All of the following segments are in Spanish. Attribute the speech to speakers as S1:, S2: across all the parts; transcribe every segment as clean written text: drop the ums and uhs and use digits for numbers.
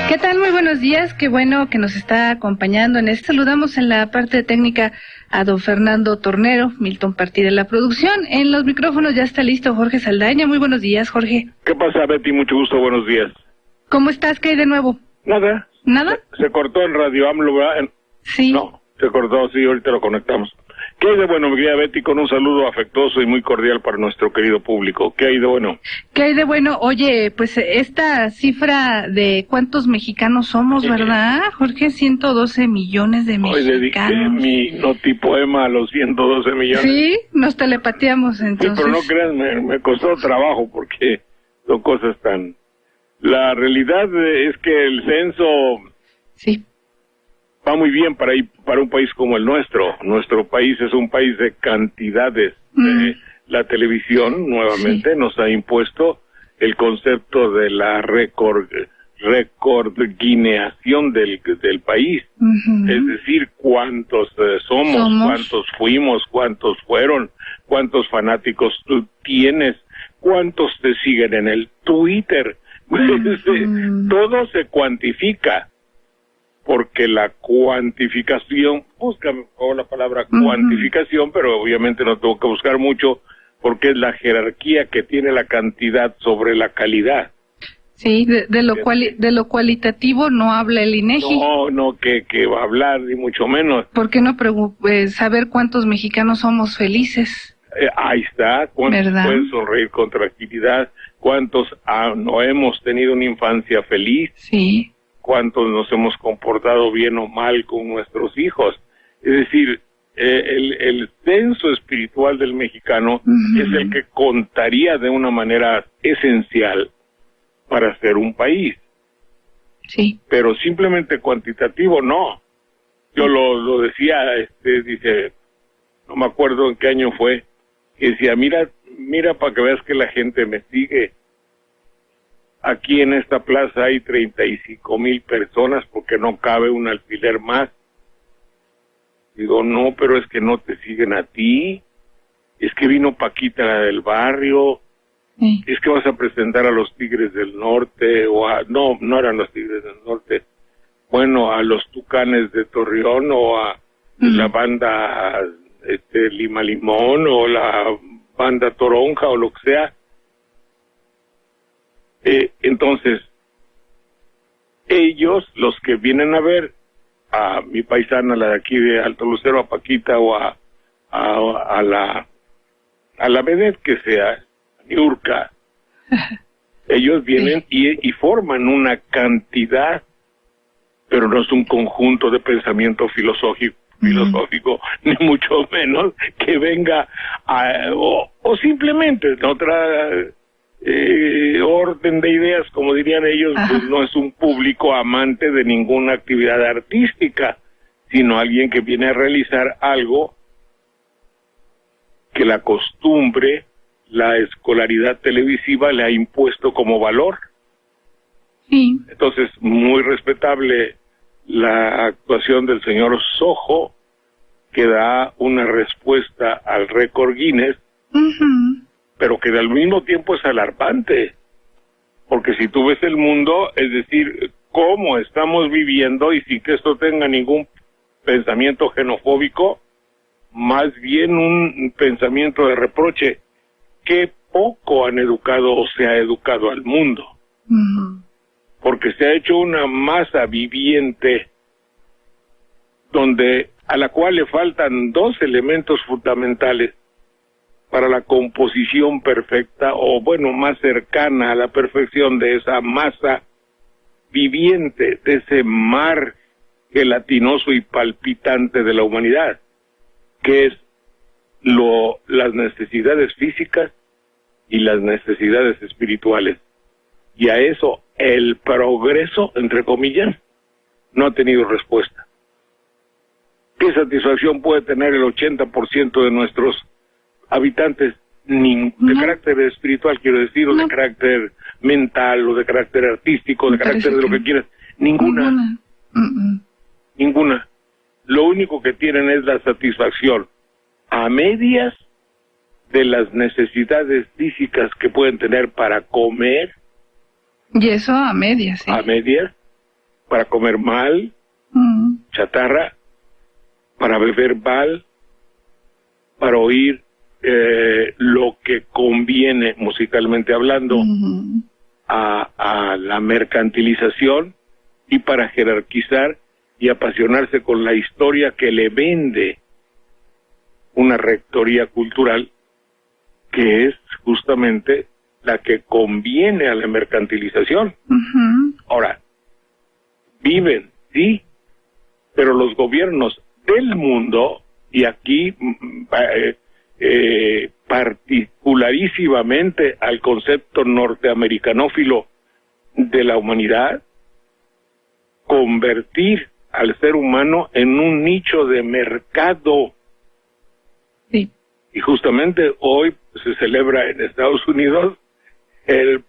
S1: ¿Qué tal? Muy buenos días, qué bueno que nos está acompañando en este. Saludamos en la parte técnica a don Fernando Tornero, Milton Partida en la producción. En los micrófonos ya está listo Jorge Saldaña. Muy buenos días, Jorge.
S2: ¿Qué pasa, Betty? Mucho gusto, buenos días.
S1: ¿Cómo estás? ¿Qué hay de nuevo?
S2: Nada.
S1: ¿Nada?
S2: Se cortó en Radio AMLO, ¿verdad?
S1: Sí.
S2: No, se cortó, sí, ahorita lo conectamos. ¿Qué hay de bueno, mi querida Betty? Con un saludo afectuoso y muy cordial para nuestro querido público. ¿Qué hay de bueno?
S1: ¿Qué hay de bueno? Oye, pues esta cifra de cuántos mexicanos somos, ¿verdad, Jorge? 112 millones de mexicanos.
S2: Hoy dediqué mi notipoema a los 112 millones.
S1: Sí, nos telepateamos entonces.
S2: Sí, pero no creas, me costó trabajo porque son cosas tan... La realidad es que el censo...
S1: Sí.
S2: Va muy bien para un país como el nuestro. Nuestro país es un país de cantidades. La televisión, nuevamente, nos ha impuesto el concepto de la recordguineación del país. Es decir, cuántos somos, cuántos fuimos, cuántos fueron, cuántos fanáticos tú tienes, cuántos te siguen en el Twitter. Todo se cuantifica. Porque la cuantificación, búscame por favor la palabra cuantificación, pero obviamente no tengo que buscar mucho, porque es la jerarquía que tiene la cantidad sobre la calidad.
S1: Sí, de lo cualitativo no habla el INEGI.
S2: No, que va a hablar, ni mucho menos.
S1: ¿Por qué no saber cuántos mexicanos somos felices?
S2: Ahí está, cuántos pueden sonreír con tranquilidad, cuántos no hemos tenido una infancia feliz.
S1: Sí.
S2: Cuántos nos hemos comportado bien o mal con nuestros hijos. Es decir, el censo espiritual del mexicano es el que contaría de una manera esencial para ser un país.
S1: Sí. Pero
S2: simplemente cuantitativo, no. Yo lo decía, dice, no me acuerdo en qué año fue, que decía, mira para que veas que la gente me sigue. Aquí en esta plaza hay 35,000 personas porque no cabe un alfiler más. Digo, no, pero es que no te siguen a ti. Es que vino Paquita, la del barrio. Sí. Es que vas a presentar a los Tigres del Norte no eran los Tigres del Norte. Bueno, a los Tucanes de Torreón o a la banda Lima Limón o la banda Toronja o lo que sea. Entonces, ellos, los que vienen a ver a mi paisana, la de aquí de Alto Lucero, a Paquita o a la vedette que sea, Niurka, ellos vienen y forman una cantidad, pero no es un conjunto de pensamiento filosófico, ni mucho menos que venga o simplemente en otra... orden de ideas, como dirían ellos, pues no es un público amante de ninguna actividad artística, sino alguien que viene a realizar algo que la costumbre, la escolaridad televisiva le ha impuesto como valor.
S1: Sí.
S2: Entonces, muy respetable la actuación del señor Sojo, que da una respuesta al récord Guinness, pero que al mismo tiempo es alarmante, porque si tú ves el mundo, es decir, cómo estamos viviendo, y sin que esto tenga ningún pensamiento xenofóbico, más bien un pensamiento de reproche, qué poco han educado o se ha educado al mundo, porque se ha hecho una masa viviente a la cual le faltan dos elementos fundamentales para la composición perfecta, o bueno, más cercana a la perfección de esa masa viviente, de ese mar gelatinoso y palpitante de la humanidad, que es las necesidades físicas y las necesidades espirituales. Y a eso el progreso, entre comillas, no ha tenido respuesta. ¿Qué satisfacción puede tener el 80% de nuestros habitantes de carácter espiritual, quiero decir, o de carácter mental, o de carácter artístico, de carácter de lo que quieras? Ninguna. Lo único que tienen es la satisfacción a medias de las necesidades físicas que pueden tener para comer.
S1: Y eso a medias, ¿sí?
S2: A medias. para comer mal, chatarra, para beber mal, para oír lo que conviene musicalmente hablando a la mercantilización, y para jerarquizar y apasionarse con la historia que le vende una rectoría cultural, que es justamente la que conviene a la mercantilización. Ahora, viven, sí, pero los gobiernos del mundo, y aquí particularísimamente al concepto norteamericanófilo de la humanidad, convertir al ser humano en un nicho de mercado.
S1: Sí.
S2: Y justamente hoy se celebra en Estados Unidos el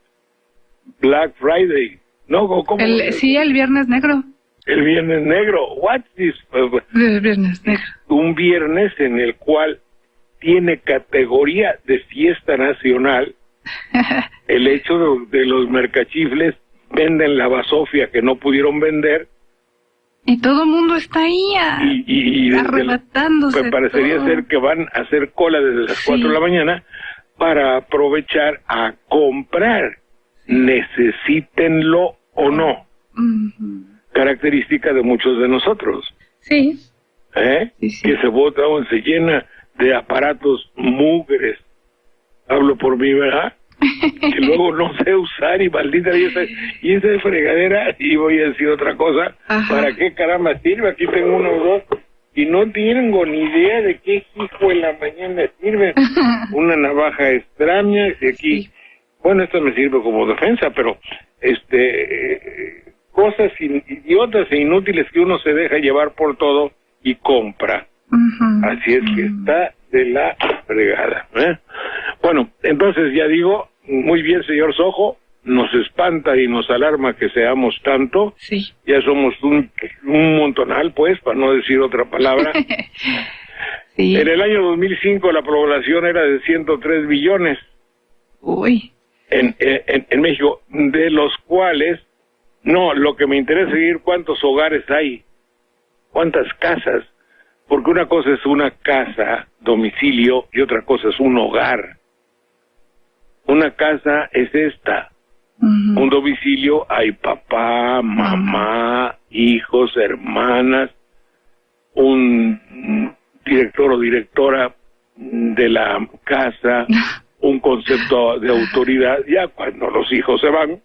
S2: Black Friday, ¿no? ¿Cómo?
S1: Sí, el Viernes Negro.
S2: El Viernes Negro. What is?
S1: El Viernes Negro.
S2: Un viernes en el cual tiene categoría de fiesta nacional el hecho de los mercachifles venden la basofia que no pudieron vender.
S1: Y todo el mundo está ahí arrebatándose.
S2: Pues parecería
S1: todo.
S2: ser que van a hacer cola desde las 4 de la mañana para aprovechar a comprar, necesítenlo o no. Característica de muchos de nosotros.
S1: Sí.
S2: Que se bota o se llena de aparatos mugres. Hablo por mí, ¿verdad? Que luego no sé usar, y maldita y esa fregadera, y voy a decir otra cosa. ¿Para qué caramba sirve? Aquí tengo uno o dos y no tengo ni idea de qué hijo en la mañana sirve. Una navaja extraña, y aquí, bueno, esto me sirve como defensa, pero cosas idiotas e inútiles que uno se deja llevar por todo y compra. Así es que está de la fregada. Bueno, entonces ya digo, muy bien, señor Sojo, nos espanta y nos alarma que seamos tanto.
S1: Sí.
S2: Ya somos un montonal, pues, para no decir otra palabra.
S1: Sí.
S2: En el año 2005 la población era de 103 billones.
S1: Uy.
S2: En México, de los cuales, no, lo que me interesa es seguir cuántos hogares hay, cuántas casas, porque una cosa es una casa, domicilio, y otra cosa es un hogar. Una casa es esta. Un domicilio hay papá, mamá, hijos, hermanas, un director o directora de la casa, un concepto de autoridad. Ya cuando los hijos se van,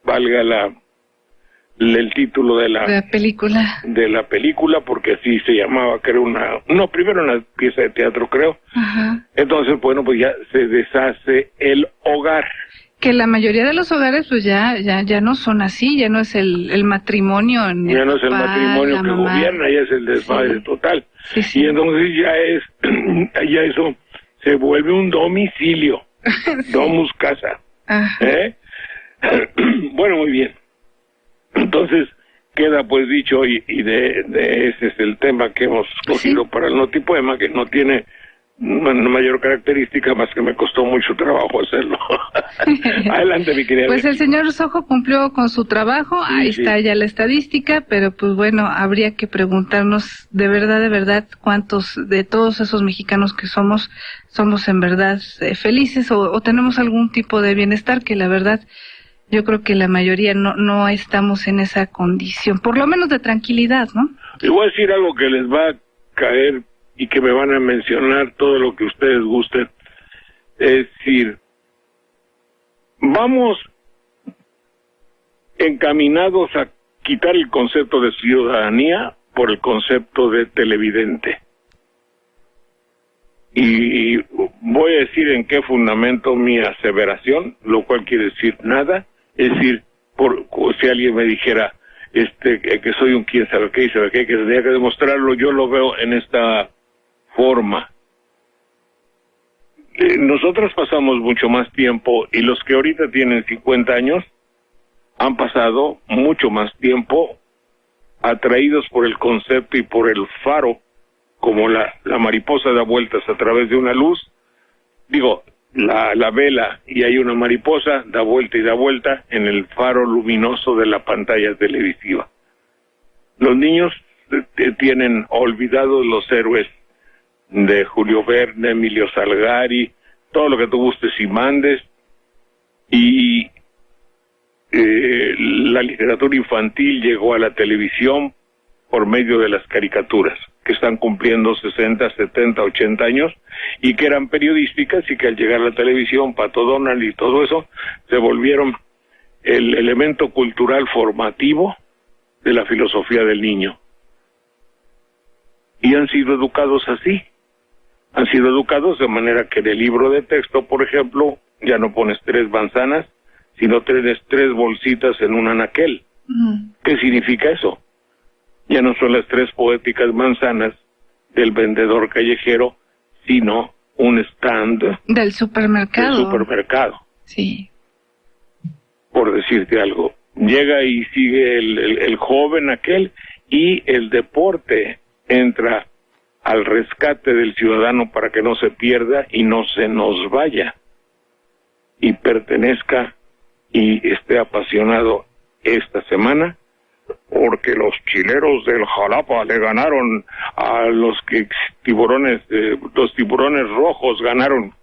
S2: valga el título de la película, porque así se llamaba, que era primero una pieza de teatro, creo. Entonces, bueno, pues ya se deshace el hogar.
S1: Que la mayoría de los hogares pues ya no son así, ya no es el matrimonio.
S2: Ya no es el matrimonio que gobierna, ya es el desmadre total. Y entonces ya eso se vuelve un domicilio, domus casa. Bueno, muy bien. Entonces queda pues dicho, y de ese es el tema que hemos escogido para el notipoema, que no tiene mayor característica más que me costó mucho trabajo hacerlo. Adelante, mi querida.
S1: Pues el señor Sojo cumplió con su trabajo, ahí está ya la estadística, pero pues bueno, habría que preguntarnos de verdad cuántos de todos esos mexicanos que somos en verdad felices o tenemos algún tipo de bienestar, que la verdad yo creo que la mayoría no estamos en esa condición, por lo menos de tranquilidad, ¿no?
S2: Y voy a decir algo que les va a caer y que me van a mencionar todo lo que ustedes gusten. Es decir, vamos encaminados a quitar el concepto de ciudadanía por el concepto de televidente. Y voy a decir en qué fundamento mi aseveración, lo cual quiere decir nada. Es decir, si alguien me dijera que soy un quién sabe qué, que tendría que demostrarlo, yo lo veo en esta forma. Nosotros pasamos mucho más tiempo, y los que ahorita tienen 50 años han pasado mucho más tiempo atraídos por el concepto y por el faro, como la mariposa da vueltas a través de una luz. Digo, la vela, y hay una mariposa, da vuelta y da vuelta en el faro luminoso de la pantalla televisiva. Los niños tienen olvidados los héroes de Julio Verne, Emilio Salgari, todo lo que tú gustes y mandes, y la literatura infantil llegó a la televisión por medio de las caricaturas, que están cumpliendo 60, 70, 80 años, y que eran periodísticas, y que al llegar a la televisión, Pato Donald y todo eso, se volvieron el elemento cultural formativo de la filosofía del niño. Y han sido educados así. Han sido educados de manera que en el libro de texto, por ejemplo, ya no pones 3 manzanas, sino tienes 3 bolsitas en un anaquel. ¿Qué significa eso? Ya no son las 3 poéticas manzanas del vendedor callejero, sino un stand
S1: del supermercado.
S2: Del supermercado.
S1: Sí.
S2: Por decirte algo. Llega y sigue el joven aquel, y el deporte entra al rescate del ciudadano para que no se pierda y no se nos vaya, y pertenezca y esté apasionado esta semana, porque los chileros del Jalapa le ganaron a los tiburones rojos ganaron.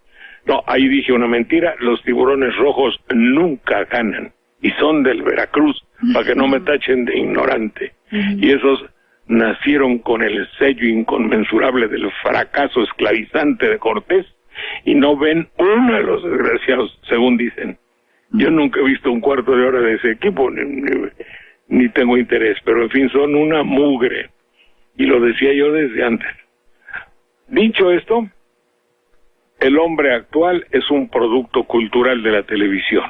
S2: No, ahí dije una mentira, los tiburones rojos nunca ganan, y son del Veracruz, para que no me tachen de ignorante. Y esos nacieron con el sello inconmensurable del fracaso esclavizante de Cortés, y no ven uno de los desgraciados, según dicen. Yo nunca he visto un cuarto de hora de ese equipo, ni tengo interés, pero en fin, son una mugre, y lo decía yo desde antes. Dicho esto, el hombre actual es un producto cultural de la televisión.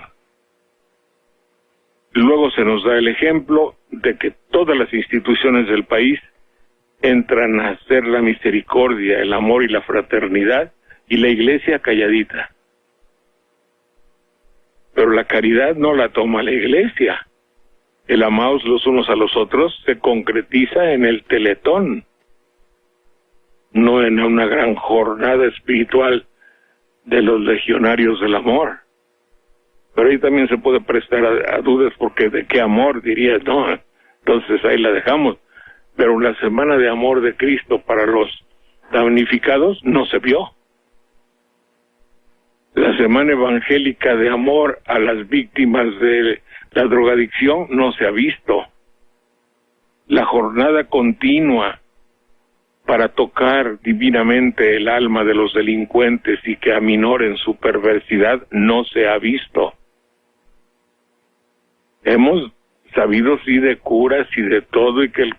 S2: Luego se nos da el ejemplo de que todas las instituciones del país entran a hacer la misericordia, el amor y la fraternidad, y la iglesia calladita. Pero la caridad no la toma la iglesia. El amaos los unos a los otros se concretiza en el Teletón, no en una gran jornada espiritual de los legionarios del amor. Pero ahí también se puede prestar a dudas, porque de qué amor dirías, no, entonces ahí la dejamos. Pero la semana de amor de Cristo para los damnificados no se vio. La semana evangélica de amor a las víctimas de la drogadicción no se ha visto. La jornada continua para tocar divinamente el alma de los delincuentes y que aminoren su perversidad no se ha visto. Hemos sabido sí de curas y de todo, y que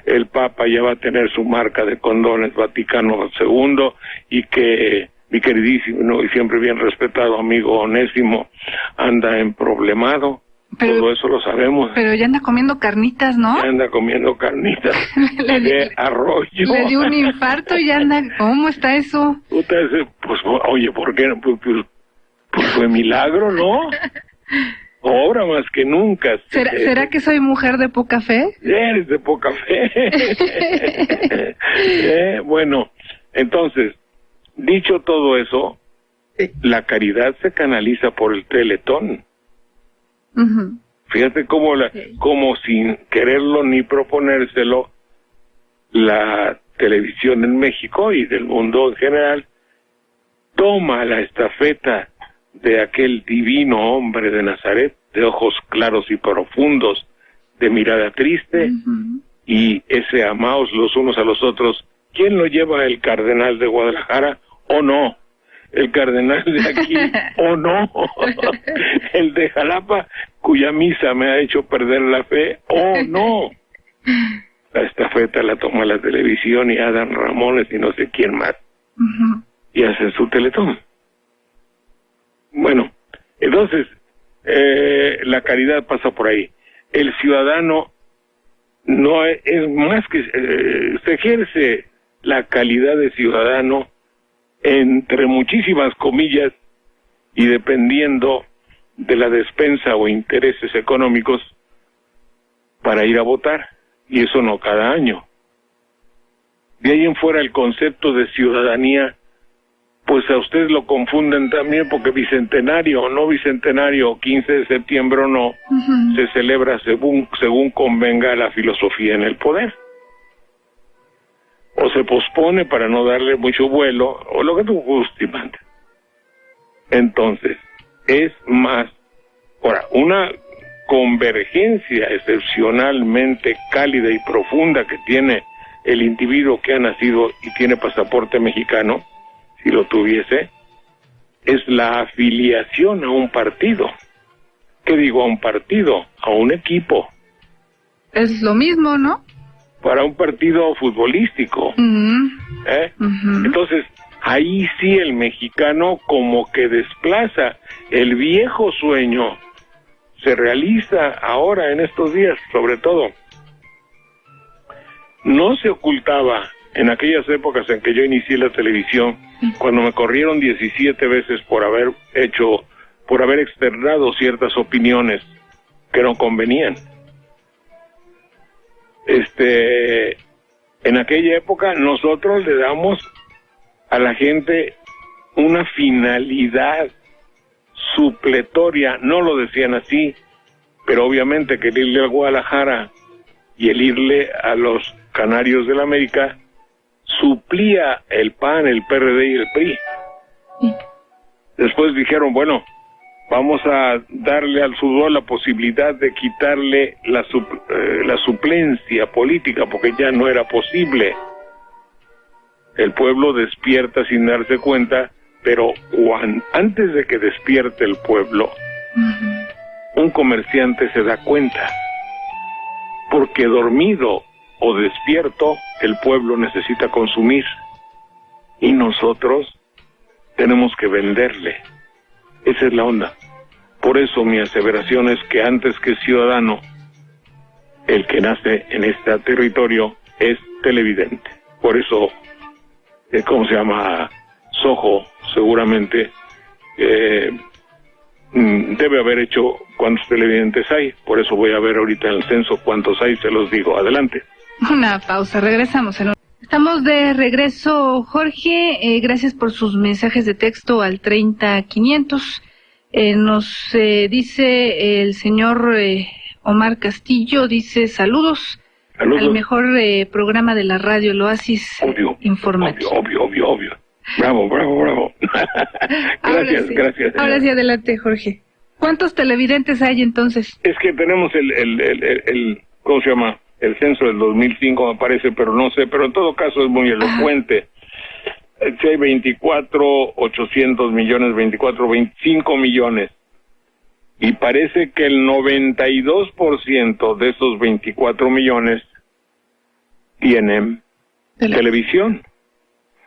S2: el Papa ya va a tener su marca de condones, Vaticano II, y que mi queridísimo y siempre bien respetado amigo Onésimo anda emproblemado. Todo eso lo sabemos.
S1: Pero ya anda comiendo carnitas, ¿no?
S2: Ya anda comiendo carnitas de arroyo.
S1: Le dio un infarto y ya anda... ¿Cómo está eso?
S2: Pues, oye, ¿por qué? Pues fue milagro, ¿no? Ahora más que nunca.
S1: ¿Será que soy mujer de poca fe?
S2: Eres de poca fe. Bueno, entonces, dicho todo eso, la caridad se canaliza por el Teletón. Fíjate cómo, cómo sin quererlo ni proponérselo, la televisión en México y del mundo en general toma la estafeta de aquel divino hombre de Nazaret, de ojos claros y profundos, de mirada triste, y ese amaos los unos a los otros. ¿Quién lo lleva? ¿El cardenal de Guadalajara o no? ¿El cardenal de aquí o no? ¿El de Jalapa, cuya misa me ha hecho perder la fe o no? La estafeta la toma la televisión y Adán Ramones y no sé quién más, y hacen su Teletón. Bueno, entonces la caridad pasa por ahí. El ciudadano no es más que se ejerce la calidad de ciudadano entre muchísimas comillas, y dependiendo de la despensa o intereses económicos para ir a votar, y eso no cada año. De ahí en fuera el concepto de ciudadanía pues a ustedes lo confunden también porque bicentenario o no bicentenario, 15 de septiembre o no, se celebra según convenga la filosofía en el poder. O se pospone para no darle mucho vuelo, o lo que tú guste, manda. Entonces, es más, ahora, una convergencia excepcionalmente cálida y profunda que tiene el individuo que ha nacido y tiene pasaporte mexicano, si lo tuviese, es la afiliación a un partido. ¿Qué digo a un partido? A un equipo.
S1: Es lo mismo, ¿no?
S2: Para un partido futbolístico. Entonces, ahí sí el mexicano como que desplaza el viejo sueño, se realiza ahora en estos días, sobre todo. No se ocultaba en aquellas épocas en que yo inicié la televisión, cuando me corrieron 17 veces por haber externado ciertas opiniones que no convenían. En aquella época nosotros le damos a la gente una finalidad supletoria, no lo decían así, pero obviamente que el irle a Guadalajara y el irle a los Canarios del América suplía el PAN, el PRD y el PRI. Después dijeron, bueno, vamos a darle al fútbol la posibilidad de quitarle la suplencia política, porque ya no era posible. El pueblo despierta sin darse cuenta, pero antes de que despierte el pueblo, un comerciante se da cuenta, porque dormido o despierto, el pueblo necesita consumir, y nosotros tenemos que venderle. Esa es la onda. Por eso mi aseveración es que antes que ciudadano, el que nace en este territorio es televidente. Por eso, ¿cómo se llama? Sojo, seguramente, debe haber hecho cuántos televidentes hay. Por eso voy a ver ahorita en el censo cuántos hay, se los digo. Adelante.
S1: Una pausa, regresamos. Estamos de regreso, Jorge. Gracias por sus mensajes de texto al 30500. Nos dice el señor Omar Castillo, dice saludos al mejor programa de la radio, el Oasis Informativo.
S2: Obvio. Bravo. Gracias.
S1: Ahora sí, adelante, Jorge. ¿Cuántos televidentes hay entonces?
S2: Es que tenemos el ¿cómo se llama? El censo del 2005 me parece, pero no sé, pero en todo caso es muy elocuente. Si hay 24,800 millones, 25 millones. Y parece que el 92% de esos 24 millones tienen televisión,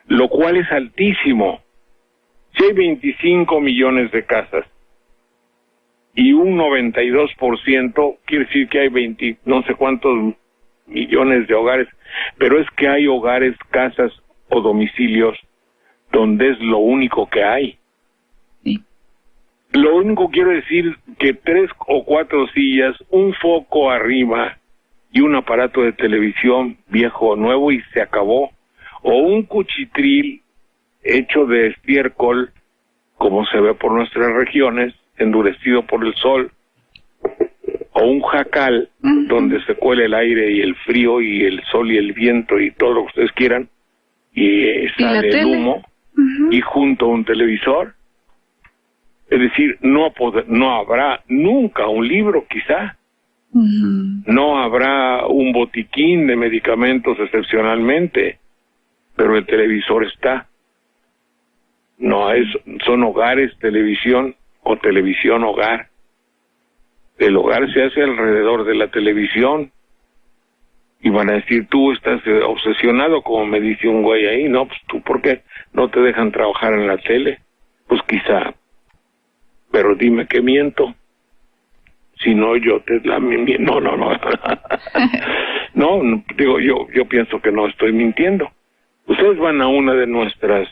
S2: lo cual es altísimo. Si hay 25 millones de casas y un 92%, quiere decir que hay 20, no sé cuántos millones de hogares, pero es que hay hogares, casas o domicilios donde es lo único que hay.
S1: Sí.
S2: Lo único quiero decir que 3 o 4 sillas, un foco arriba y un aparato de televisión viejo o nuevo y se acabó. O un cuchitril hecho de estiércol, como se ve por nuestras regiones, endurecido por el sol, o un jacal donde se cuele el aire y el frío y el sol y el viento y todo lo que ustedes quieran, y sale el humo, y junto a un televisor. Es decir, no habrá nunca un libro, quizá. No habrá un botiquín de medicamentos excepcionalmente, pero el televisor está. Son hogares, televisión o televisión hogar. El hogar se hace alrededor de la televisión. Y van a decir, tú estás obsesionado, como me dice un güey ahí. No, pues tú, ¿por qué no te dejan trabajar en la tele? Pues quizá, pero dime que miento. Si no, yo te la miento. No. No, digo, yo pienso que no estoy mintiendo. Ustedes van a una de nuestras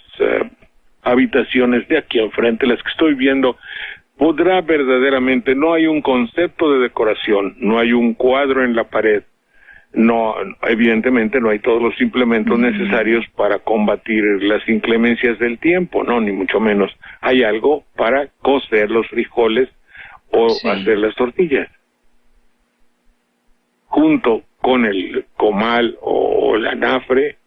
S2: habitaciones de aquí enfrente, las que estoy viendo, podrá verdaderamente, no hay un concepto de decoración, no hay un cuadro en la pared, No, evidentemente no hay todos los implementos necesarios para combatir las inclemencias del tiempo, no, ni mucho menos. Hay algo para cocer los frijoles o hacer las tortillas. Junto con el comal o la anafre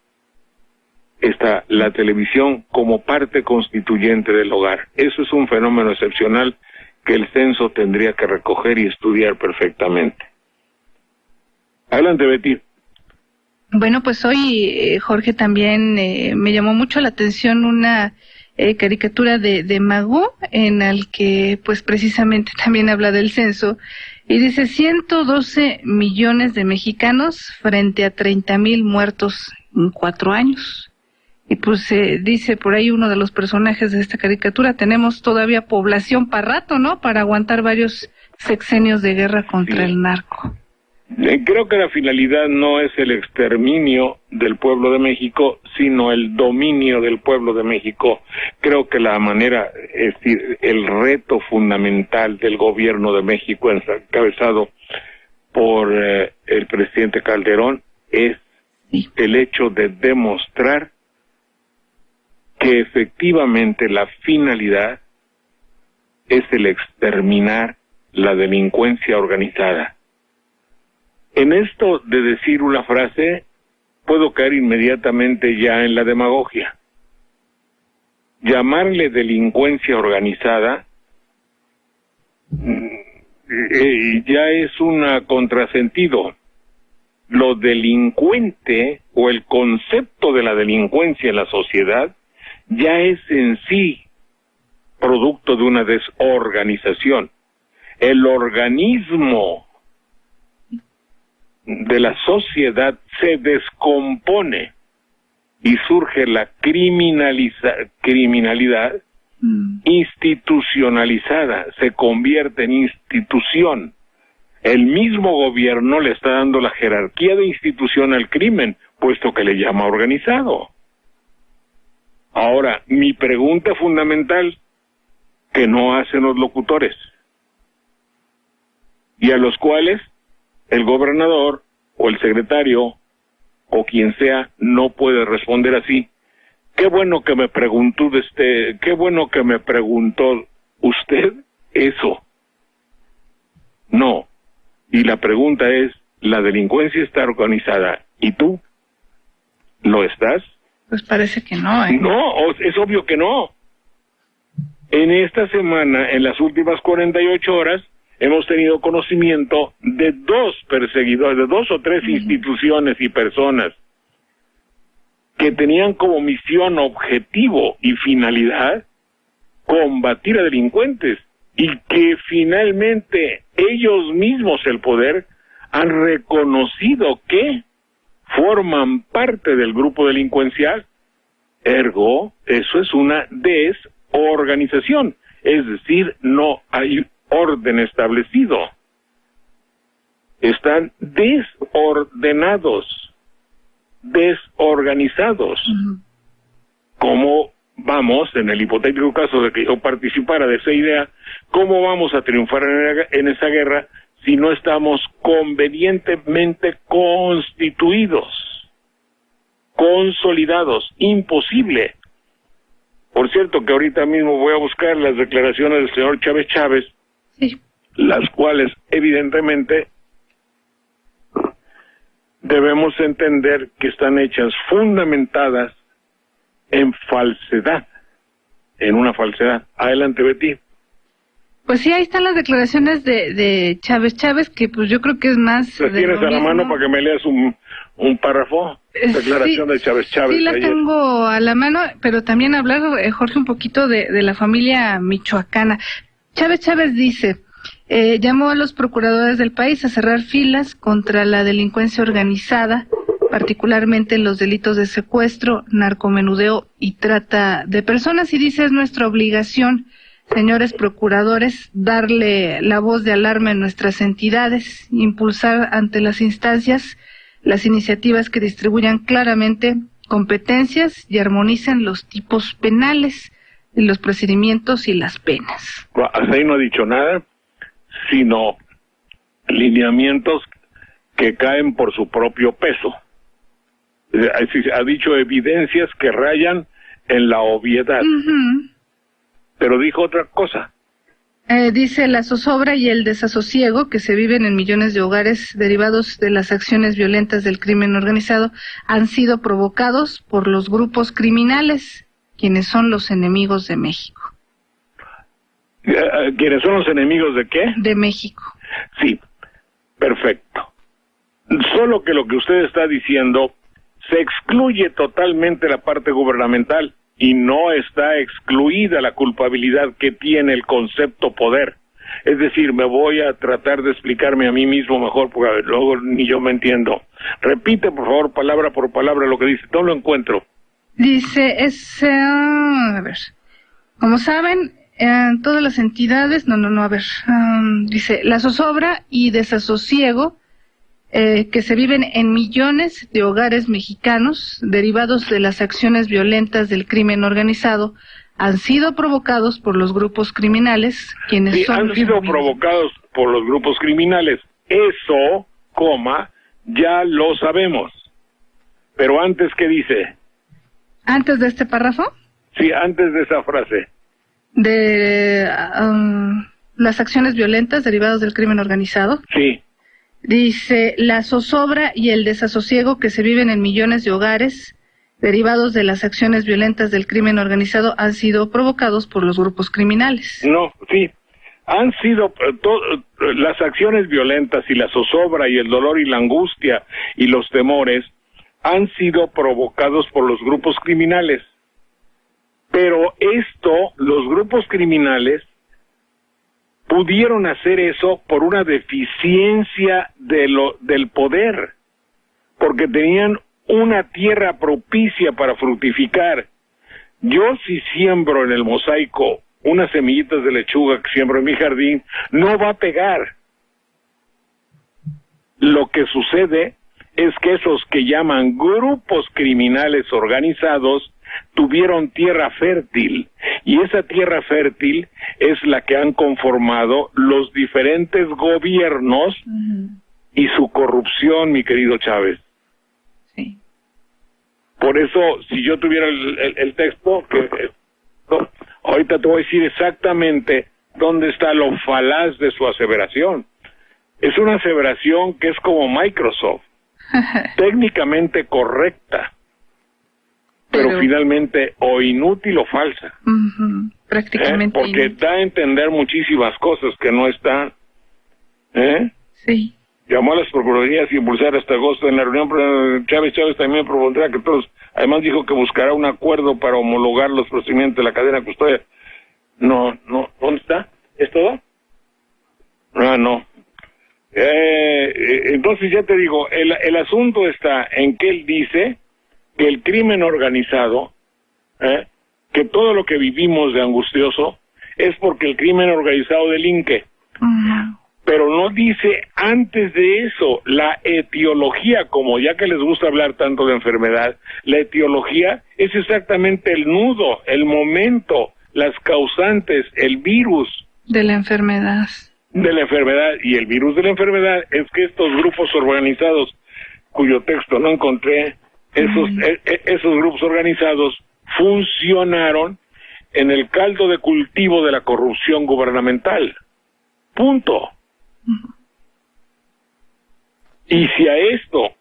S2: está la televisión como parte constituyente del hogar. Eso es un fenómeno excepcional que el censo tendría que recoger y estudiar perfectamente. Adelante, Betty.
S1: Bueno, pues hoy, Jorge, también me llamó mucho la atención una caricatura de Magoo, en el que pues precisamente también habla del censo, y dice 112 millones de mexicanos frente a 30,000 muertos en 4 años. Y pues dice por ahí uno de los personajes de esta caricatura, tenemos todavía población para rato, ¿no? Para aguantar varios sexenios de guerra contra el narco.
S2: Creo que la finalidad no es el exterminio del pueblo de México, sino el dominio del pueblo de México. Creo que la manera, es decir, el reto fundamental del gobierno de México, encabezado por el presidente Calderón, es el hecho de demostrar que efectivamente la finalidad es el exterminar la delincuencia organizada. En esto de decir una frase, puedo caer inmediatamente ya en la demagogia. Llamarle delincuencia organizada ya es un contrasentido. Lo delincuente o el concepto de la delincuencia en la sociedad ya es en sí producto de una desorganización. El organismo de la sociedad se descompone y surge la criminalidad institucionalizada, se convierte en institución. El mismo gobierno le está dando la jerarquía de institución al crimen, puesto que le llama organizado. Ahora, mi pregunta fundamental, que no hacen los locutores, y a los cuales el gobernador o el secretario o quien sea no puede responder así. Qué bueno que me preguntó usted eso. No. Y la pregunta es, ¿la delincuencia está organizada y tú lo estás?
S1: Pues parece que no, ¿eh?
S2: No, es obvio que no. En esta semana, en las últimas 48 horas, hemos tenido conocimiento de 2 perseguidores, de 2 o 3 instituciones y personas que tenían como misión, objetivo y finalidad combatir a delincuentes, y que finalmente ellos mismos, el poder, han reconocido que forman parte del grupo delincuencial. Ergo, eso es una desorganización, es decir, no hay orden establecido. Están desordenados, desorganizados. ¿Cómo vamos, en el hipotético caso de que yo participara de esa idea, cómo vamos a triunfar en esa guerra si no estamos convenientemente constituidos, consolidados? Imposible. Por cierto, que ahorita mismo voy a buscar las declaraciones del señor Chávez, las cuales evidentemente debemos entender que están hechas, fundamentadas en falsedad, en una falsedad. Adelante, Betty.
S1: Pues sí, ahí están las declaraciones de Chávez, que pues yo creo que es más...
S2: ¿Las tienes a la mano para que me leas un párrafo? Declaración de Chávez.
S1: Sí, la tengo a la mano, pero también hablar, Jorge, un poquito de la familia michoacana. Chávez dice, llamó a los procuradores del país a cerrar filas contra la delincuencia organizada, particularmente en los delitos de secuestro, narcomenudeo y trata de personas, y dice, es nuestra obligación, señores procuradores, darle la voz de alarma en nuestras entidades, impulsar ante las instancias las iniciativas que distribuyan claramente competencias y armonicen los tipos penales, los procedimientos y las penas.
S2: Hasta ahí no ha dicho nada, sino lineamientos que caen por su propio peso. Ha dicho evidencias que rayan en la obviedad. Pero dijo otra cosa.
S1: Dice la zozobra y el desasosiego que se viven en millones de hogares derivados de las acciones violentas del crimen organizado han sido provocados por los grupos criminales, quienes son los enemigos de México.
S2: ¿Quiénes son los enemigos de qué?
S1: De México.
S2: Sí, perfecto. Solo que lo que usted está diciendo se excluye totalmente la parte gubernamental y no está excluida la culpabilidad que tiene el concepto poder. Es decir, me voy a tratar de explicarme a mí mismo mejor, porque luego ni yo me entiendo. Repite, por favor, palabra por palabra lo que dice. No lo encuentro.
S1: Dice, a ver, como saben, todas las entidades, dice, la zozobra y desasosiego que se viven en millones de hogares mexicanos derivados de las acciones violentas del crimen organizado han sido provocados por los grupos criminales, quienes
S2: sí,
S1: son
S2: han sido provocados por los grupos criminales. Eso, ya lo sabemos. Pero antes, ¿qué dice?
S1: ¿Antes de este párrafo?
S2: Sí, antes de esa frase.
S1: De las acciones violentas derivadas del crimen organizado.
S2: Sí.
S1: Dice, la zozobra y el desasosiego que se viven en millones de hogares derivados de las acciones violentas del crimen organizado han sido provocados por los grupos criminales.
S2: No, sí, han sido las acciones violentas y la zozobra y el dolor y la angustia y los temores han sido provocados por los grupos criminales. Pero los grupos criminales pudieron hacer eso por una deficiencia del poder, porque tenían una tierra propicia para fructificar. Yo, si siembro en el mosaico unas semillitas de lechuga que siembro en mi jardín, no va a pegar. Lo que sucede es que esos que llaman grupos criminales organizados tuvieron tierra fértil, y esa tierra fértil es la que han conformado los diferentes gobiernos y su corrupción, mi querido Chávez.
S1: Sí.
S2: Por eso, si yo tuviera el texto, ahorita te voy a decir exactamente dónde está lo falaz de su aseveración. Es una aseveración que es como Microsoft, técnicamente correcta, pero finalmente o inútil o falsa.
S1: Prácticamente
S2: porque
S1: inútil.
S2: Da a entender muchísimas cosas que no están.
S1: Sí.
S2: Llamó a las procuradurías y impulsar hasta agosto en la reunión. Chávez también propondrá que todos, además dijo que buscará un acuerdo para homologar los procedimientos de la cadena de custodia. No, ¿dónde está? ¿Es todo? No. Entonces ya te digo, el asunto está en que él dice que el crimen organizado, que todo lo que vivimos de angustioso es porque el crimen organizado delinque. Pero no dice antes de eso la etiología, como ya que les gusta hablar tanto de enfermedad, la etiología es exactamente el nudo, el momento, las causantes, el virus
S1: de la enfermedad.
S2: Y el virus de la enfermedad es que estos grupos organizados, cuyo texto no encontré, esos grupos organizados funcionaron en el caldo de cultivo de la corrupción gubernamental. Punto. Y si a esto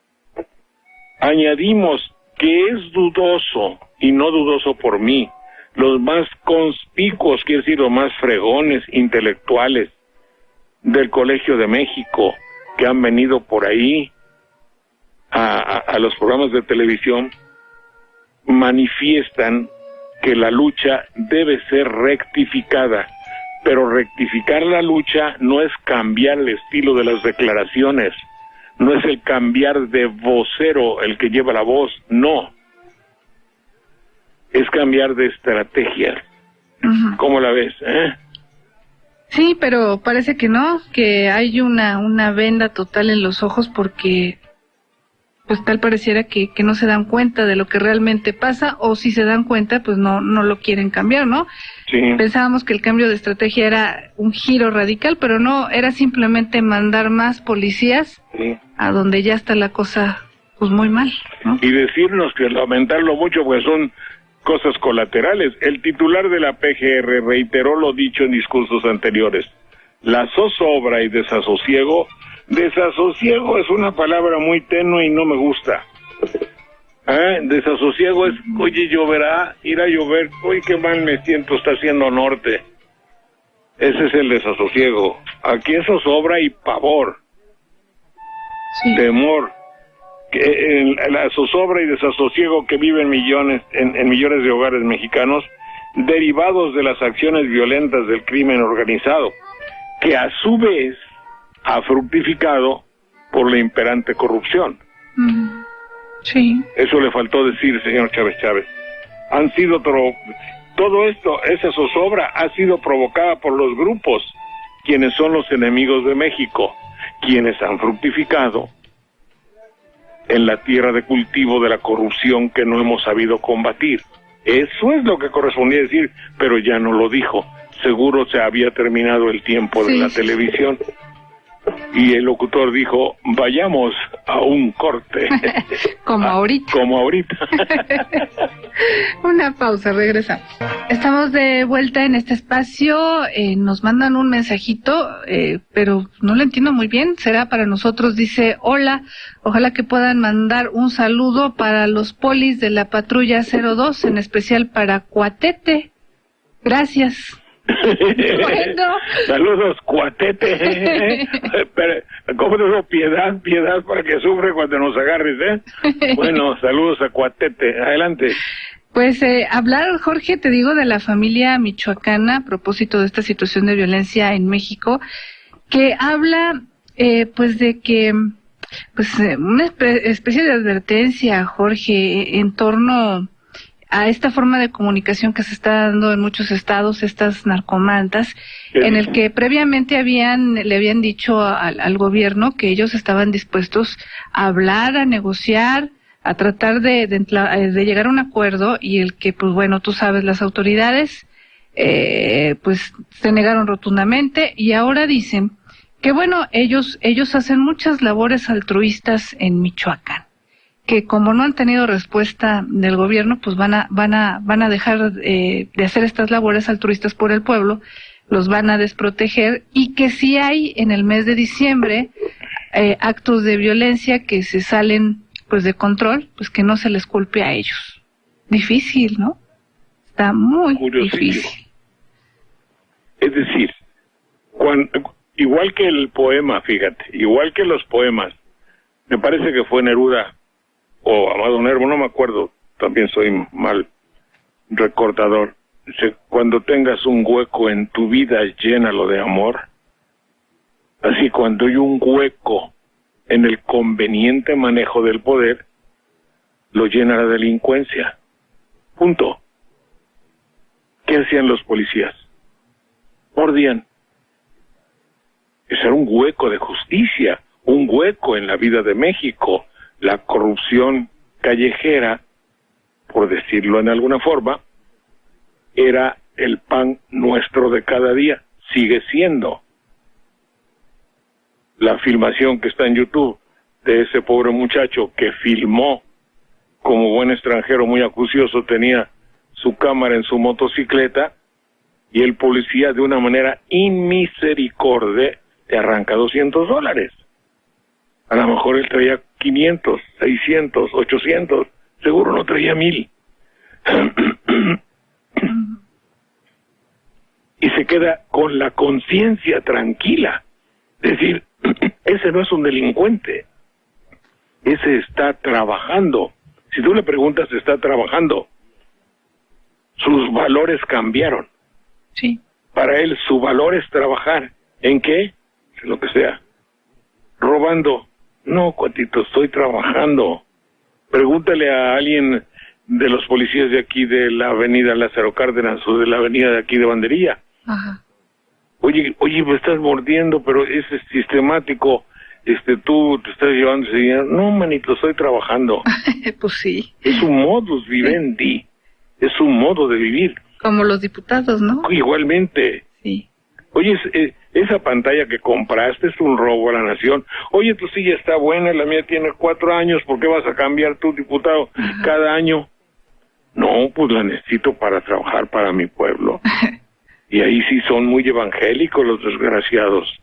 S2: añadimos que es dudoso, y no dudoso por mí, los más conspicuos, quiero decir, los más fregones intelectuales del Colegio de México, que han venido por ahí a los programas de televisión, manifiestan que la lucha debe ser rectificada, pero rectificar la lucha no es cambiar el estilo de las declaraciones, no es el cambiar de vocero el que lleva la voz, no, es cambiar de estrategia. ¿Cómo la ves?
S1: Sí, pero parece que no, que hay una venda total en los ojos porque pues tal pareciera que no se dan cuenta de lo que realmente pasa, o si se dan cuenta, pues no lo quieren cambiar, ¿no?
S2: Sí.
S1: Pensábamos que el cambio de estrategia era un giro radical, pero no, era simplemente mandar más policías a donde ya está la cosa pues muy mal, ¿no?
S2: Y decirnos que lamentarlo mucho, pues son cosas colaterales. El titular de la PGR reiteró lo dicho en discursos anteriores. La zozobra y desasosiego es una palabra muy tenue y no me gusta. Desasosiego es, oye, lloverá, irá a llover, oye, qué mal me siento, está haciendo norte. Ese es el desasosiego. Aquí es zozobra y pavor, temor. La zozobra y desasosiego que viven millones en millones de hogares mexicanos, derivados de las acciones violentas del crimen organizado, que a su vez ha fructificado por la imperante corrupción.
S1: Sí.
S2: Eso le faltó decir, señor Chávez. Todo esto, esa zozobra ha sido provocada por los grupos, quienes son los enemigos de México, quienes han fructificado en la tierra de cultivo de la corrupción que no hemos sabido combatir. Eso es lo que correspondía decir, pero ya no lo dijo. Seguro se había terminado el tiempo de la televisión. Y el locutor dijo, vayamos a un corte.
S1: Como ahorita.
S2: Como ahorita.
S1: Una pausa, regresamos. Estamos de vuelta en este espacio, nos mandan un mensajito, pero no lo entiendo muy bien, será para nosotros, dice, hola, ojalá que puedan mandar un saludo para los polis de la patrulla 02, en especial para Cuatete. Gracias. Bueno.
S2: Saludos, Cuatete. Pero, ¿cómo te digo? Piedad para que sufre cuando nos agarres, Bueno, saludos a Cuatete. Adelante.
S1: Pues hablar, Jorge, te digo, de la familia michoacana a propósito de esta situación de violencia en México, que habla pues de que una especie de advertencia, Jorge, en torno a esta forma de comunicación que se está dando en muchos estados, estas narcomantas, en el que previamente le habían dicho al gobierno que ellos estaban dispuestos a hablar, a negociar, a tratar de llegar a un acuerdo, y el que, pues bueno, tú sabes, las autoridades pues se negaron rotundamente, y ahora dicen que bueno, ellos hacen muchas labores altruistas en Michoacán, que como no han tenido respuesta del gobierno, pues van a dejar de hacer estas labores altruistas por el pueblo, los van a desproteger, y que si hay en el mes de diciembre actos de violencia que se salen pues de control, pues que no se les culpe a ellos. Difícil, ¿no? Está muy difícil.
S2: Es decir, igual que el poema, fíjate, igual que los poemas, me parece que fue Neruda o Amado Nervo, no me acuerdo, también soy mal recordador. Dice, cuando tengas un hueco en tu vida, llénalo de amor. Así, cuando hay un hueco en el conveniente manejo del poder, lo llena la delincuencia. Punto. ¿Qué hacían los policías? Mordían. Ese era un hueco de justicia, un hueco en la vida de México. La corrupción callejera, por decirlo en alguna forma, era el pan nuestro de cada día, sigue siendo. La filmación que está en YouTube de ese pobre muchacho que filmó como buen extranjero muy acucioso, tenía su cámara en su motocicleta, y el policía de una manera inmisericordia te arranca $200. A lo mejor él traía 500, 600, 800, seguro no traía 1000. Y se queda con la conciencia tranquila. Es decir, ese no es un delincuente, ese está trabajando. Si tú le preguntas, está trabajando. Sus valores cambiaron.
S1: Sí.
S2: Para él su valor es trabajar. ¿En qué? En lo que sea. Robando. No, cuatito, estoy trabajando. Pregúntale a alguien de los policías de aquí de la avenida Lázaro Cárdenas o de la avenida de aquí de Banderilla.
S1: Ajá.
S2: Oye, me estás mordiendo, pero es sistemático. tú te estás llevando ese dinero. No, manito, estoy trabajando.
S1: Pues sí.
S2: Es un modus vivendi, es un modo de vivir.
S1: Como los diputados, ¿no?
S2: Igualmente.
S1: Sí.
S2: Oye, esa pantalla que compraste es un robo a la nación. Oye, tu silla está buena, la mía tiene 4 años, ¿por qué vas a cambiar tu diputado cada año? No, pues la necesito para trabajar para mi pueblo. Y ahí sí son muy evangélicos los desgraciados.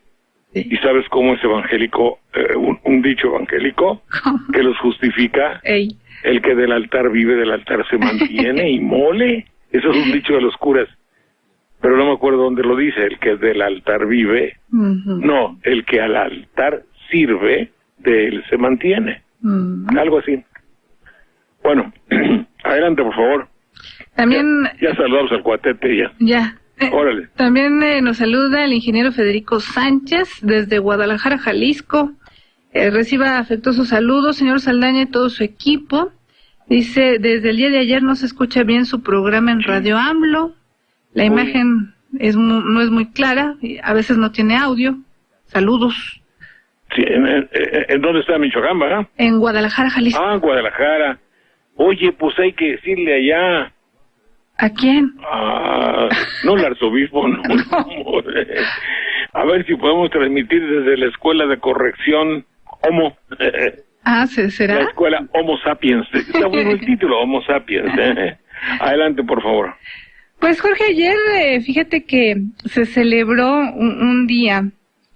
S1: Sí.
S2: ¿Y sabes cómo es evangélico, un dicho evangélico que los justifica?
S1: Ey.
S2: El que del altar vive, del altar se mantiene y mole. Eso es un dicho de los curas. Pero no me acuerdo dónde lo dice, el que del altar vive. No, el que al altar sirve, de él se mantiene. Algo así. Bueno, adelante, por favor.
S1: También...
S2: Ya saludamos al cuatete, ya.
S1: Ya.
S2: Órale.
S1: También nos saluda el ingeniero Federico Sánchez desde Guadalajara, Jalisco. Reciba afectuosos saludos, señor Saldaña y todo su equipo. Dice, desde el día de ayer no se escucha bien su programa en Radio AMLO. La imagen no es muy clara, y a veces no tiene audio. Saludos.
S2: Sí, ¿en dónde está Michoacán, verdad?
S1: En Guadalajara, Jalisco.
S2: Ah, Guadalajara. Oye, pues hay que decirle allá.
S1: ¿A quién?
S2: No, el arzobispo, no. A ver si podemos transmitir desde la Escuela de Corrección Homo.
S1: ¿Será?
S2: La Escuela Homo Sapiens. Está bueno el título, Homo Sapiens. Adelante, por favor.
S1: Pues Jorge, ayer fíjate que se celebró un día,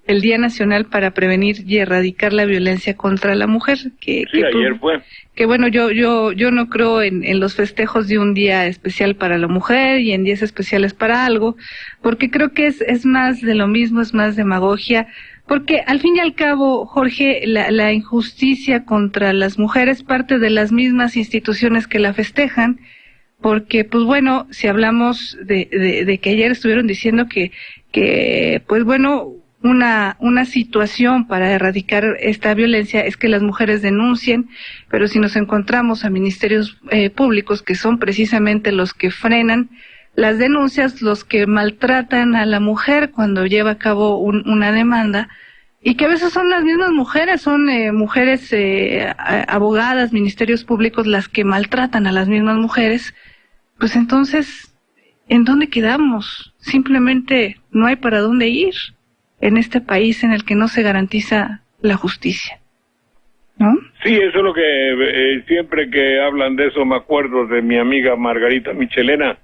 S1: el Día Nacional para Prevenir y Erradicar la Violencia contra la Mujer.
S2: Ayer fue.
S1: Que bueno, yo no creo en los festejos de un día especial para la mujer y en días especiales para algo, porque creo que es más de lo mismo, es más demagogia, porque al fin y al cabo, Jorge, la injusticia contra las mujeres parte de las mismas instituciones que la festejan, porque pues bueno, si hablamos de que ayer estuvieron diciendo que pues bueno, una situación para erradicar esta violencia es que las mujeres denuncien, pero si nos encontramos a ministerios públicos que son precisamente los que frenan las denuncias, los que maltratan a la mujer cuando lleva a cabo una demanda, y que a veces son las mismas mujeres, son mujeres abogadas, ministerios públicos las que maltratan a las mismas mujeres, pues entonces, ¿en dónde quedamos? Simplemente no hay para dónde ir en este país en el que no se garantiza la justicia, ¿no? Sí,
S2: eso es lo que siempre que hablan de eso me acuerdo de mi amiga Margarita Michelena,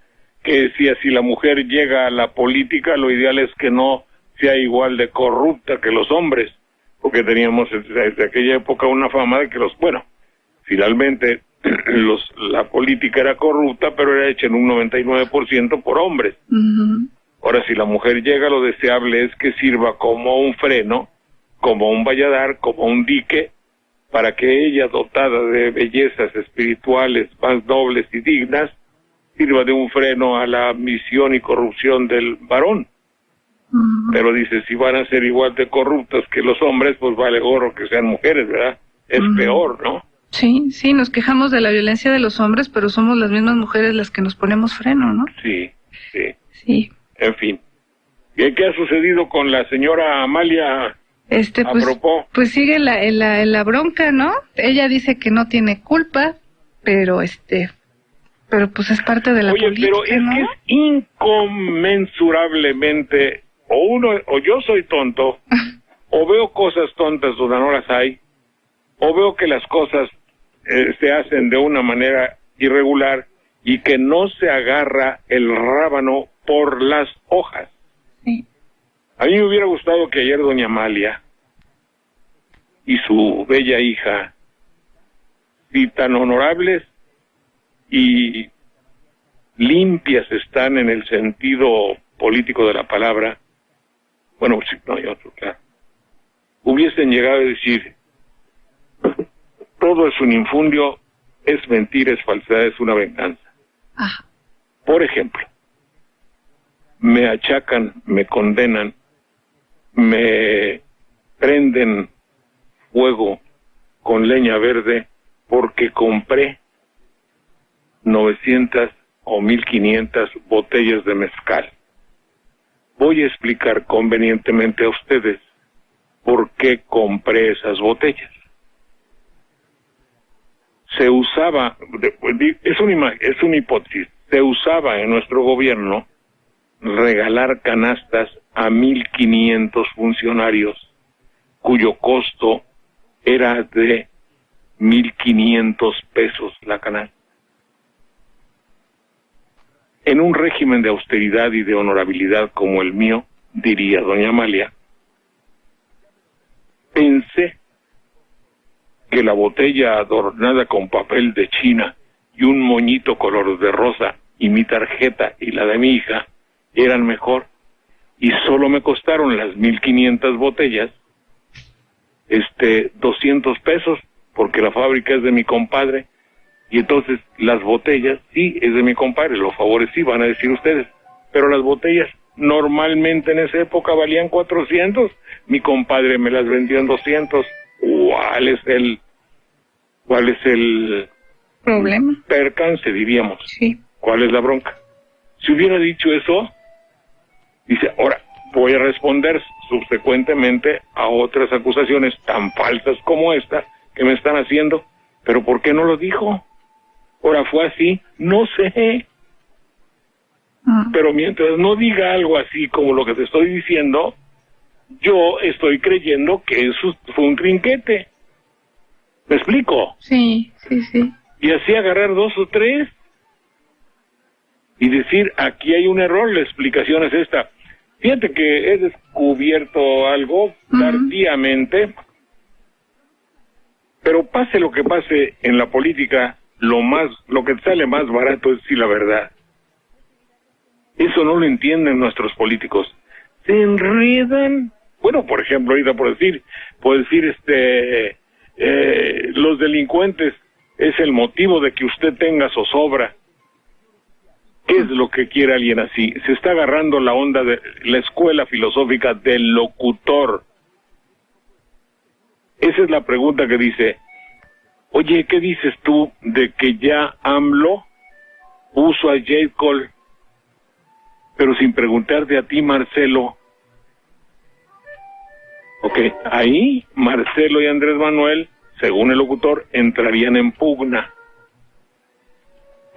S2: que decía, si la mujer llega a la política, lo ideal es que no sea igual de corrupta que los hombres, porque teníamos desde aquella época una fama de que finalmente la política era corrupta, pero era hecha en un 99% por hombres. Ahora, si la mujer llega, lo deseable es que sirva como un freno, como un valladar, como un dique, para que ella, dotada de bellezas espirituales más nobles y dignas, sirva de un freno a la ambición y corrupción del varón. Pero dice, si van a ser igual de corruptas que los hombres, pues vale gorro que sean mujeres, ¿verdad? Es peor, ¿no?
S1: Sí, nos quejamos de la violencia de los hombres, pero somos las mismas mujeres las que nos ponemos freno, ¿no?
S2: Sí.
S1: En
S2: fin. ¿Qué ha sucedido con la señora Amalia?
S1: Pues sigue la bronca, ¿no? Ella dice que no tiene culpa, pero pues es parte de la política,
S2: pero es, ¿no? Que es inconmensurablemente, o yo soy tonto, o veo cosas tontas donde no las hay, o veo que las cosas se hacen de una manera irregular y que no se agarra el rábano por las hojas.
S1: Sí.
S2: A mí me hubiera gustado que ayer doña Amalia y su bella hija, si tan honorables y limpias están en el sentido político de la palabra, bueno, sí, no hay otro, claro, hubiesen llegado a decir, todo es un infundio, es mentira, es falsedad, es una venganza. Por ejemplo, me achacan, me condenan, me prenden fuego con leña verde porque compré 900 o 1500 botellas de mezcal. Voy a explicar convenientemente a ustedes por qué compré esas botellas. Se usaba, es una hipótesis, se usaba en nuestro gobierno regalar canastas a 1,500 funcionarios, cuyo costo era de 1,500 pesos la canasta. En un régimen de austeridad y de honorabilidad como el mío, diría doña Amalia, pensé que la botella adornada con papel de China y un moñito color de rosa y mi tarjeta y la de mi hija eran mejor, y solo me costaron las 1,500 botellas 200 pesos, porque la fábrica es de mi compadre, y entonces las botellas, sí, es de mi compadre, los favores sí, van a decir ustedes, pero las botellas normalmente en esa época valían 400, mi compadre me las vendió en 200. ¿Cuál es el
S1: problema?
S2: Percance, diríamos.
S1: Sí.
S2: ¿Cuál es la bronca? Si hubiera dicho eso, dice, ahora voy a responder subsecuentemente a otras acusaciones tan falsas como esta que me están haciendo, pero ¿por qué no lo dijo? Ahora fue así, no sé. Pero mientras no diga algo así como lo que te estoy diciendo, yo estoy creyendo que eso fue un trinquete. ¿Me explico?
S1: Sí.
S2: Y así agarrar 2 o 3 y decir, aquí hay un error, la explicación es esta. Fíjate que he descubierto algo tardíamente, pero pase lo que pase en la política, lo que sale más barato es decir la verdad. Eso no lo entienden nuestros políticos. Se enredan. Bueno, por ejemplo, ahorita puedo decir, los delincuentes es el motivo de que usted tenga zozobra. ¿Qué es lo que quiere alguien así? Se está agarrando la onda de la escuela filosófica del locutor. Esa es la pregunta que dice, oye, ¿qué dices tú de que ya AMLO puso a J. Cole? Pero sin preguntarte a ti, Marcelo. Ok, ahí Marcelo y Andrés Manuel, según el locutor, entrarían en pugna.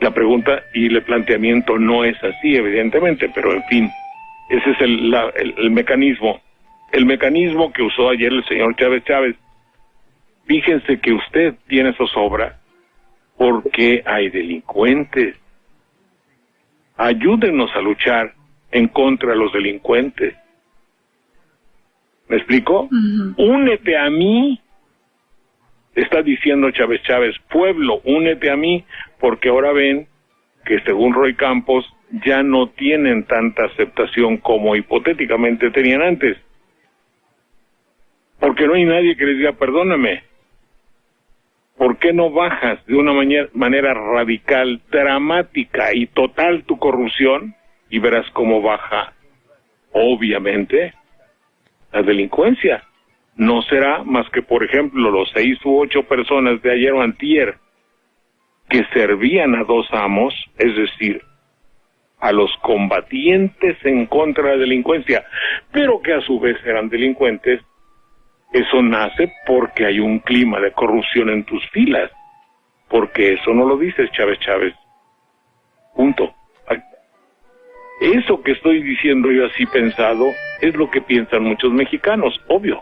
S2: La pregunta y el planteamiento no es así, evidentemente, pero en fin, ese es el mecanismo. El mecanismo que usó ayer el señor Chávez. Fíjense que usted tiene zozobra porque hay delincuentes. Ayúdenos a luchar en contra de los delincuentes. ¿Me explico? Únete a mí, está diciendo Chávez, pueblo, únete a mí, porque ahora ven que según Roy Campos ya no tienen tanta aceptación como hipotéticamente tenían antes. Porque no hay nadie que les diga, perdóname, ¿por qué no bajas de una manera radical, dramática y total tu corrupción? Y verás cómo baja, obviamente, la delincuencia. No será más que, por ejemplo, los 6 u 8 personas de ayer o antier que servían a 2 amos, es decir, a los combatientes en contra de la delincuencia, pero que a su vez eran delincuentes. Eso nace porque hay un clima de corrupción en tus filas, porque eso no lo dices, Chávez. Punto. Eso que estoy diciendo yo así pensado es lo que piensan muchos mexicanos, obvio.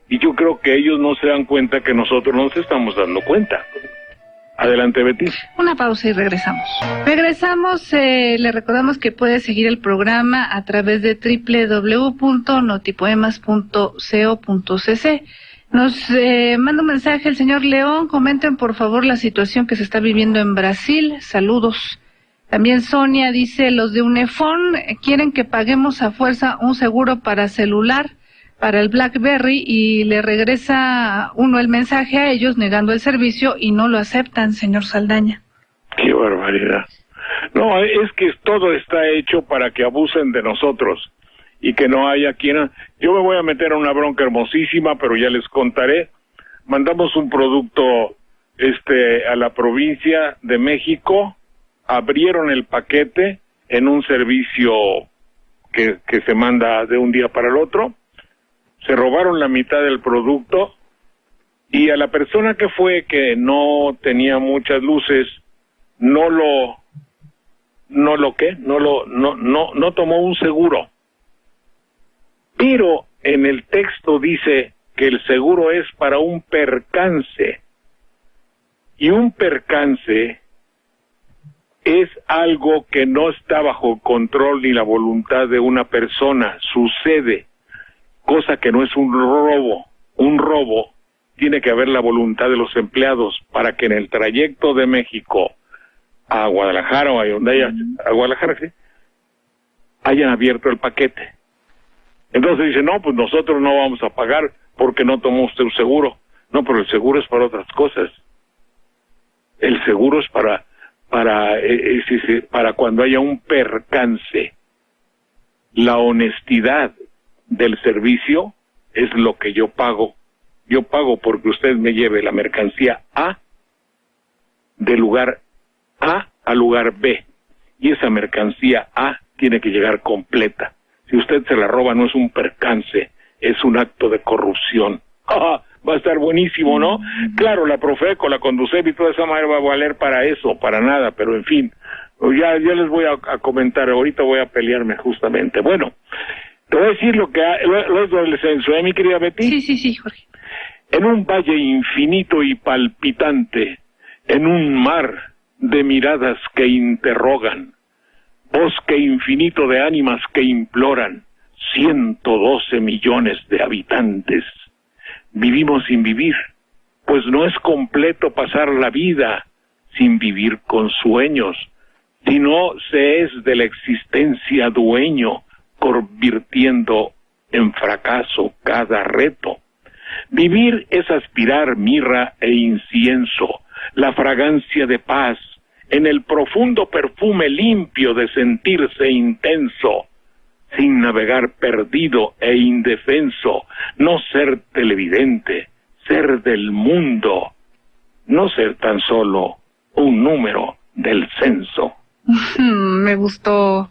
S2: Y yo creo que ellos no se dan cuenta que nosotros nos estamos dando cuenta. Adelante, Betty.
S1: Una pausa y regresamos. Le recordamos que puede seguir el programa a través de www.notipoemas.co.cc. Nos manda un mensaje el señor León. Comenten por favor la situación que se está viviendo en Brasil. Saludos. También Sonia dice, los de Unefón quieren que paguemos a fuerza un seguro para celular, para el BlackBerry, y le regresa uno el mensaje a ellos negando el servicio y no lo aceptan, señor Saldaña.
S2: ¡Qué barbaridad! No, es que todo está hecho para que abusen de nosotros y que no haya quien... Yo me voy a meter a una bronca hermosísima, pero ya les contaré. Mandamos un producto a la provincia de México, abrieron el paquete en un servicio que se manda de un día para el otro, se robaron la mitad del producto y a la persona que fue, que no tenía muchas luces, no tomó un seguro. Pero en el texto dice que el seguro es para un percance. Y un percance es algo que no está bajo control ni la voluntad de una persona, sucede, cosa que no es un robo. Un robo tiene que haber la voluntad de los empleados para que en el trayecto de México a Guadalajara o a donde haya, a Guadalajara, sí, hayan abierto el paquete. Entonces dice, no, pues nosotros no vamos a pagar porque no tomó usted un seguro. No, pero el seguro es para otras cosas. El seguro es para cuando haya un percance. La honestidad del servicio es lo que yo pago. Yo pago porque usted me lleve la mercancía A de lugar A al lugar B. Y esa mercancía A tiene que llegar completa. Si usted se la roba no es un percance, es un acto de corrupción. Va a estar buenísimo, ¿no? Claro, la Profeco, la Conducef y toda esa madre va a valer para eso, para nada, pero en fin, ya les voy a comentar, ahorita voy a pelearme justamente. Bueno, te voy a decir lo es del censo, mi querida Betty?
S1: Sí, Jorge.
S2: En un valle infinito y palpitante, en un mar de miradas que interrogan, bosque infinito de ánimas que imploran, 112 millones de habitantes. Vivimos sin vivir, pues no es completo pasar la vida sin vivir con sueños, sino se es de la existencia dueño, convirtiendo en fracaso cada reto. Vivir es aspirar mirra e incienso, la fragancia de paz, en el profundo perfume limpio de sentirse intenso, sin navegar perdido e indefenso, no ser televidente, ser del mundo, no ser tan solo un número del censo.
S1: Me gustó.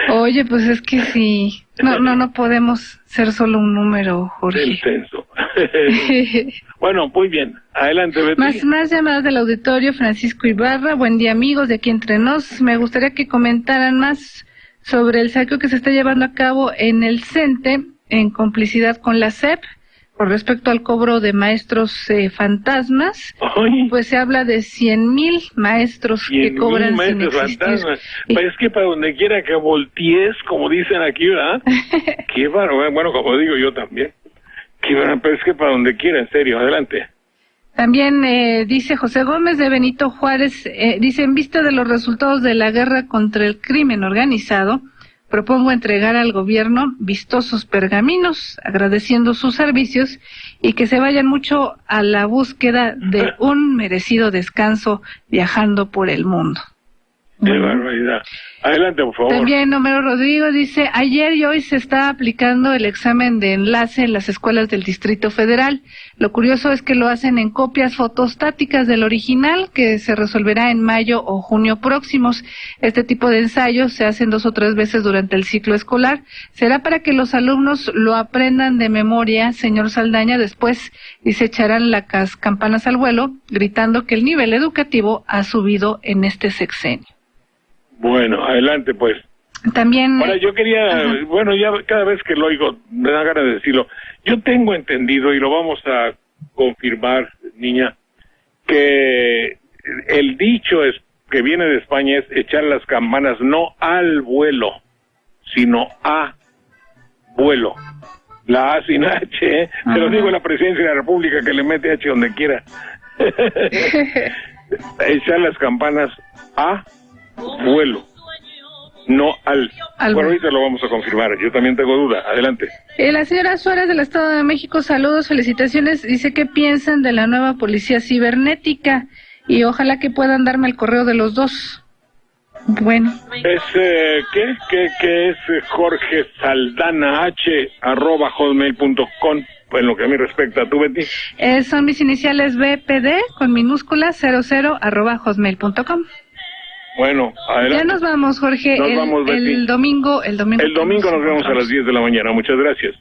S1: Oye, pues es que sí, no podemos ser solo un número, Jorge.
S2: Del censo. Bueno, muy bien, adelante, Betty.
S1: Más llamadas del auditorio. Francisco Ibarra, buen día, amigos de Aquí Entre Nos. Me gustaría que comentaran más sobre el saqueo que se está llevando a cabo en el CENTE en complicidad con la SEP con respecto al cobro de maestros fantasmas.
S2: Ay.
S1: Pues se habla de 100,000 maestros que cobran sin existir.
S2: Fantasmas. Es que para donde quiera que voltees, como dicen aquí, ¿verdad? Qué bárbaro. Bueno, como digo yo también. Qué bárbaro, pero es que para donde quiera, en serio, adelante.
S1: También dice José Gómez de Benito Juárez, dice, en vista de los resultados de la guerra contra el crimen organizado, propongo entregar al gobierno vistosos pergaminos, agradeciendo sus servicios y que se vayan mucho a la búsqueda de un merecido descanso viajando por el mundo.
S2: Qué barbaridad. Adelante, por favor.
S1: También Homero Rodrigo dice, ayer y hoy se está aplicando el examen de enlace en las escuelas del Distrito Federal. Lo curioso es que lo hacen en copias fotostáticas del original, que se resolverá en mayo o junio próximos. Este tipo de ensayos se hacen 2 o 3 veces durante el ciclo escolar. Será para que los alumnos lo aprendan de memoria, señor Saldaña. Después se echarán las campanas al vuelo, gritando que el nivel educativo ha subido en este sexenio.
S2: Bueno, adelante pues.
S1: También.
S2: Ahora yo quería, bueno, ya cada vez que lo oigo me da ganas de decirlo. Yo tengo entendido, y lo vamos a confirmar, niña, que el dicho es que viene de España es echar las campanas no al vuelo, sino a vuelo. La A sin H, ¿eh? Se lo digo a la presidencia de la República que le mete H donde quiera. Echar las campanas a vuelo, no al bueno, ahorita lo vamos a confirmar, yo también tengo duda, adelante.
S1: La señora Suárez del Estado de México, saludos, felicitaciones, dice ¿qué piensan de la nueva policía cibernética? Y ojalá que puedan darme el correo de los dos. Bueno.
S2: Es, ¿qué es Jorge Saldana h@hotmail.com? En lo que a mí respecta, ¿tú, Betty?
S1: Son mis iniciales BPD con minúsculas 00@hotmail.com.
S2: Bueno, adelante.
S1: Ya nos vamos, Jorge.
S2: Nos vamos, Betty.
S1: El domingo
S2: nos vemos a las 10 de la mañana. Muchas gracias.